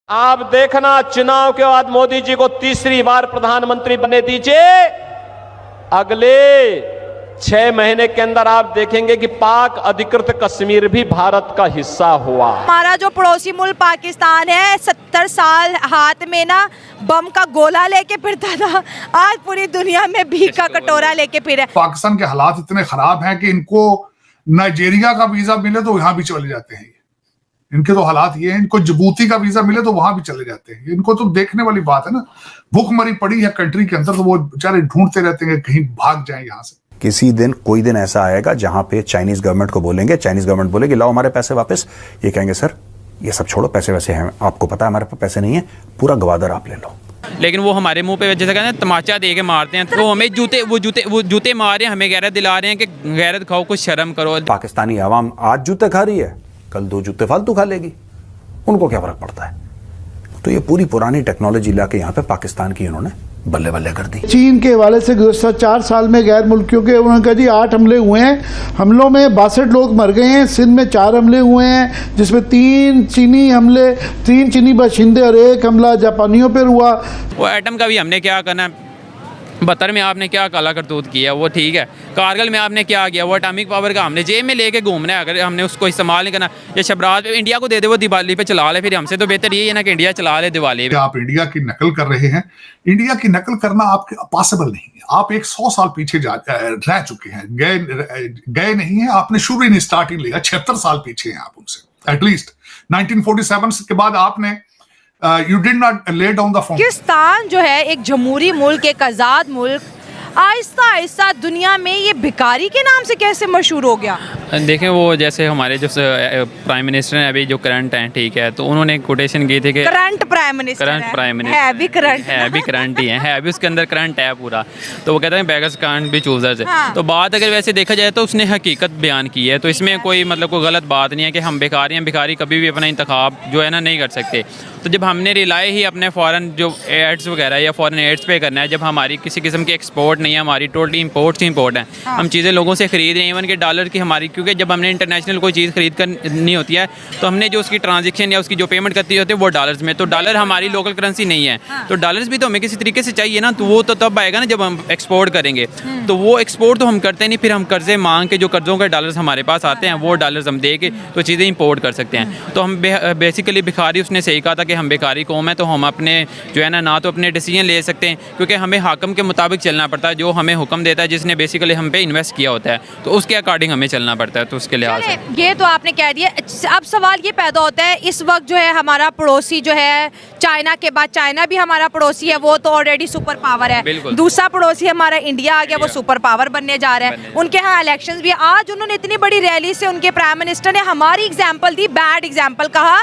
आप देखना, चुनाव के बाद मोदी जी को तीसरी बार प्रधानमंत्री बनने दीजिए। अगले 6 महीने के अंदर आप देखेंगे कि पाक अधिकृत कश्मीर भी भारत का हिस्सा हुआ। हमारा जो पड़ोसी मुल्क पाकिस्तान है, 70 साल हाथ में ना बम का गोला लेके फिरता था, आज पूरी दुनिया में भीख का कटोरा लेके फिरे। पाकिस्तान के हालात इतने खराब हैं कि इनको नाइजीरिया का वीजा मिले तो यहाँ भी चले जाते हैं। इनके तो हालात ये हैं, इनको जिबूती का वीजा मिले तो वहां भी चले जाते हैं। इनको तो देखने वाली बात है ना, भूखमरी पड़ी है कंट्री के अंदर, तो वो बेचारे ढूंढते रहते हैं कहीं भाग जाएं यहाँ से। किसी दिन कोई दिन ऐसा आएगा जहां पे चाइनीज गवर्नमेंट को बोलेंगे, चाइनीज गवर्नमेंट बोलेगी लाओ हमारे पैसे वापस, ये कहेंगे सर ये सब छोड़ो, पैसे वैसे हैं, आपको पता है हमारे पास पैसे नहीं है, पूरा गवादर आप ले लो। लेकिन वो हमारे मुंह पे जैसे कहते हैं तमाचा दे के मारते हैं, तो हमें जूते मार रहे हैं, हमें गैरत दिला रहे हैं कि गैरत खाओ, कुछ शर्म करो। पाकिस्तानी आवाम आज जूते खा रही है, कल 2 जूते फालतू खा लेगी, उनको क्या फर्क पड़ता है। तो ये पूरी पुरानी टेक्नोलॉजी लाके यहाँ पे पाकिस्तान की इन्होंने बल्ले बल्ले कर दी। चीन के हवाले से गुज़श्ता 4 साल में गैर मुल्कियों के उन्होंने कहा जी 8 हमले हुए हैं, हमलों में 62 लोग मर गए हैं। सिंध में 4 हमले हुए हैं जिसमें 3 चीनी बाशिंदे और 1 हमला जापानियों पर हुआ। वो एटम का भी हमने क्या करना है, 72 में आपने क्या काला करतूत किया वो ठीक है, कारगिल में आपने क्या किया, वो एटॉमिक पावर का हमने जेब में लेके घूमना है, अगर हमने उसको इस्तेमाल नहीं करना। ये शबराज इंडिया को दे दे, वो दिवाली पे चला ले, फिर हमसे तो बेहतर ये है ना कि इंडिया चला ले दिवाली पे। आप इंडिया की नकल कर रहे हैं, इंडिया की नकल करना आपके पॉसिबल नहीं है। आप 100 साल पीछे रह चुके हैं, गए नहीं है, आपने शुरू ही नहीं स्टार्ट ही लिया, 76 साल पीछे हैं आप उनसे। एटलीस्ट 1947 के बाद आपने you did not lay down the foundation। Pakistan जो है एक जमहूरी मुल्क, एक आज़ाद मुल्क, आहिस्ता आहिस्ता दुनिया में ये भिखारी के नाम से कैसे मशहूर हो गया? देखें वो जैसे हमारे जो प्राइम मिनिस्टर हैं अभी जो करंट हैं, ठीक है, तो उन्होंने कोटेशन की थी कि करंट प्राइम मिनिस्टर है भी करंट ही है भी उसके अंदर करंट है पूरा, तो वो कहते हैं बेगर्स कांट बी चूजर्स। तो बात अगर वैसे देखा जाए तो उसने हकीकत बयान की है, तो इसमें कोई मतलब कोई गलत बात नहीं है कि हम भिखारी हैं। भिखारी कभी भी अपना इंतखाब जो है ना नहीं कर सकते। तो जब हमने रिलाई ही अपने फॉरेन जो एड्स वगैरह या फॉरेन एड्स पे करना है, जब हमारी किसी किस्म की एक्सपोर्ट नहीं है, हमारी टोटली इंपोर्ट ही इंपोर्ट है, हम चीज़ें लोगों से ख़रीद रहे हैं, इवन के डॉलर की हमारी, क्योंकि जब हमने इंटरनेशनल कोई चीज़ खरीद करनी होती है तो हमने जो उसकी ट्रांजेक्शन या उसकी जो पेमेंट करती होती है वो डॉलर्स में, तो डॉलर हमारी लोकल करेंसी नहीं है, तो डॉलर्स भी तो हमें किसी तरीके से चाहिए ना, तो वो तो तब आएगा ना जब हम एक्सपोर्ट करेंगे। तो वो एक्सपोर्ट तो हम करते नहीं, फिर हम कर्जे मांग के जो कर्जों के डॉलर्स हमारे पास आते हैं वो डॉलर्स हम दे के तो चीज़ें इंपोर्ट कर सकते हैं। तो हम बेसिकली भिखारी, उसने सही कहा था कि हम भिखारी कौम है, तो हम अपने जो है ना तो अपने डिसीजन ले सकते हैं, क्योंकि हमें हाकम के मुताबिक चलना पड़ता है, जो हमें हुक्म देता है, जिसने बेसिकली हम पे इन्वेस्ट किया होता है, तो उसके अकॉर्डिंग हमें चलना पड़ता है। तो उसके लिहाज से ये तो आपने कह दिया। अब सवाल ये पैदा होता है, इस वक्त जो है हमारा पड़ोसी जो है चाइना के बाद, चाइना भी हमारा पड़ोसी है, वो तो ऑलरेडी सुपर पावर है, दूसरा पड़ोसी हमारा इंडिया आ गया, वो सुपर पावर बनने जा रहा है। उनके यहाँ इलेक्शंस भी, आज उन्होंने इतनी बड़ी रैली से उनके प्राइम मिनिस्टर ने हमारी एग्जाम्पल दी, बैड एग्जाम्पल कहा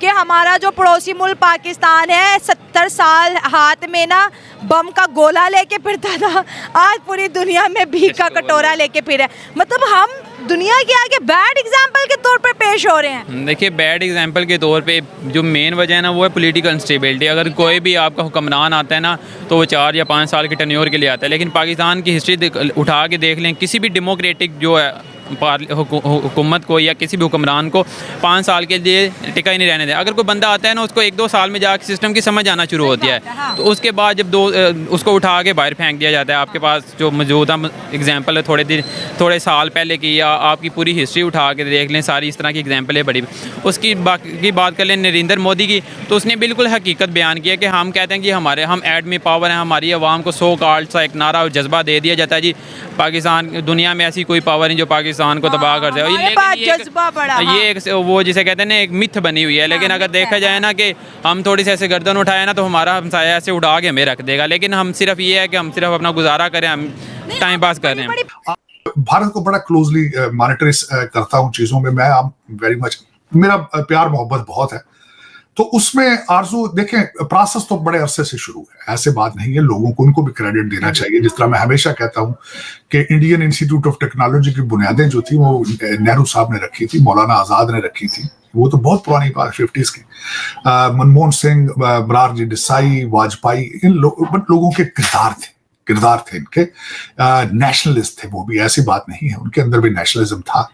कि हमारा जो पड़ोसी मुल्क पाकिस्तान है, 70 साल हाथ में ना बम का गोला लेके फिरता था, आज पूरी दुनिया में भीख का कटोरा लेके फिरे। मतलब हम दुनिया के आगे बैड एग्जाम्पल के तौर पे पेश हो रहे हैं। देखिए बैड एग्जाम्पल के तौर पे जो मेन वजह है ना वो है पॉलिटिकल इंस्टेबिलिटी। अगर कोई भी आपका हुक्मरान आता है ना तो वो 4 या 5 साल के टेन्योर के लिए आता है, लेकिन पाकिस्तान की हिस्ट्री उठा के देख लें, किसी भी डेमोक्रेटिक जो है हुकूमत को या किसी भी हुक्मरान को 5 साल के लिए टिका ही नहीं रहने दें। अगर कोई बंदा आता है ना, उसको 1-2 साल में जाकर सिस्टम की समझ आना शुरू होती है, तो उसके बाद जब उसको उठा के बाहर फेंक दिया जाता है। आपके पास जो मौजूदा एग्जाम्पल है थोड़े साल पहले की, या आपकी पूरी हिस्ट्री उठा के देख लें, सारी इस तरह की एग्जाम्पल है बड़ी। उसकी बात कर लें नरेंद्र मोदी की, तो उसने बिल्कुल हकीकत बयान किया कि हम कहते हैं कि हम एडमी पावर हैं, हमारी आवाम को 100 कार्ड सा एक नारा और जज्बा दे दिया जाता है जी पाकिस्तान दुनिया में ऐसी कोई पावर नहीं जो पाकिस्तान को तबाह कर जाए। ये एक वो जिसे कहते हैं ना एक मिथ बनी हुई है। लेकिन अगर देखा जाए ना कि हम थोड़ी सी ऐसे गर्दन उठाए ना तो हमारा हमसाया ऐसे उड़ा के हमें रख देगा, लेकिन हम सिर्फ ये है कि हम सिर्फ अपना गुजारा करें, हम टाइम पास कर रहे हैं। भारत को बड़ा क्लोजली मॉनिटर करता हूँ चीजों में, मैं वेरी मच, मेरा प्यार मोहब्बत बहुत है। तो उसमें आरजू देखें, प्रोसेस तो बड़े अरसे से शुरू है, ऐसे बात नहीं है, लोगों को उनको भी क्रेडिट देना चाहिए। जिस तरह मैं हमेशा कहता हूं कि इंडियन इंस्टीट्यूट ऑफ टेक्नोलॉजी की बुनियादें जो थी वो नेहरू साहब ने रखी थी, मौलाना आजाद ने रखी थी, वो तो बहुत पुरानी बात 50s की। मनमोहन सिंह, मोरारजी देसाई, वाजपेयी, इन लोगों के किरदार थे इनके, नेशनलिस्ट थे वो भी, ऐसी बात नहीं है, उनके अंदर भी नेशनलिज्म था,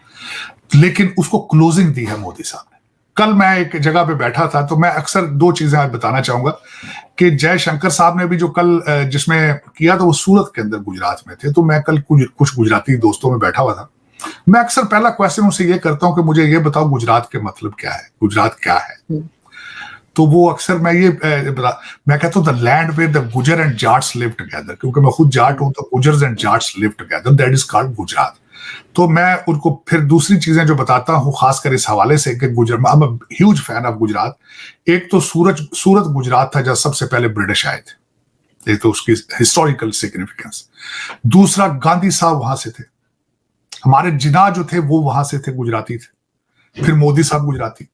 लेकिन उसको क्लोजिंग दी है मोदी साहब ने। कल मैं एक जगह पे बैठा था, तो मैं अक्सर दो चीजें आज बताना चाहूंगा कि जयशंकर साहब ने भी जो कल जिसमें किया था वो सूरत के अंदर गुजरात में थे। तो मैं कल कुछ गुजराती दोस्तों में बैठा हुआ था। मैं अक्सर पहला क्वेश्चन उनसे ये करता हूं कि मुझे ये बताओ गुजरात के मतलब क्या है, गुजरात क्या है। तो वो अक्सर मैं कहता हूँ the land where the Gujar and Jats live together, क्योंकि मैं खुद जाट हूं, तो Gujars and Jats live together, that is called Gujarat. तो मैं उनको फिर दूसरी चीजें जो बताता हूँ खासकर इस हवाले से कि I am a huge fan of Gujarat. एक तो सूरत गुजरात था जहां सबसे पहले ब्रिटिश आए थे, एक तो उसकी हिस्टोरिकल सिग्निफिकेंस। दूसरा गांधी साहब वहां से थे, हमारे जिना जो थे वो वहां से थे, गुजराती थे। फिर मोदी साहब गुजराती,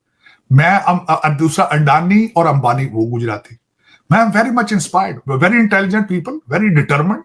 मैं दूसरा अंडानी और अंबानी वो गुजराती। मैं very much inspired, very intelligent people, very determined.